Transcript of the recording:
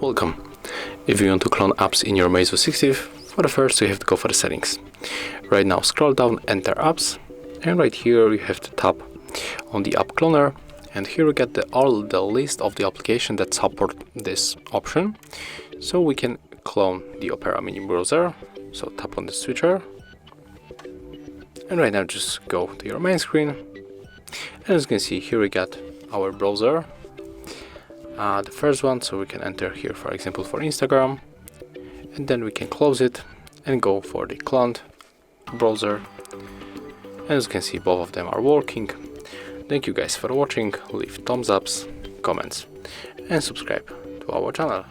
Welcome. If you want to clone apps in your Meizu 16th, for the first you have to go for the settings. Right now scroll down, enter apps, and right here you have to tap on the app cloner, and here we get all the list of the applications that support this option. So we can clone the Opera mini browser, so tap on the switcher, and right now just go to your main screen, and as you can see here we got our browser. The first one, so we can enter here for example for Instagram, and then we can close it and go for the cloned browser, and as you can see both of them are working. Thank you guys for watching, leave thumbs ups, comments and subscribe to our channel.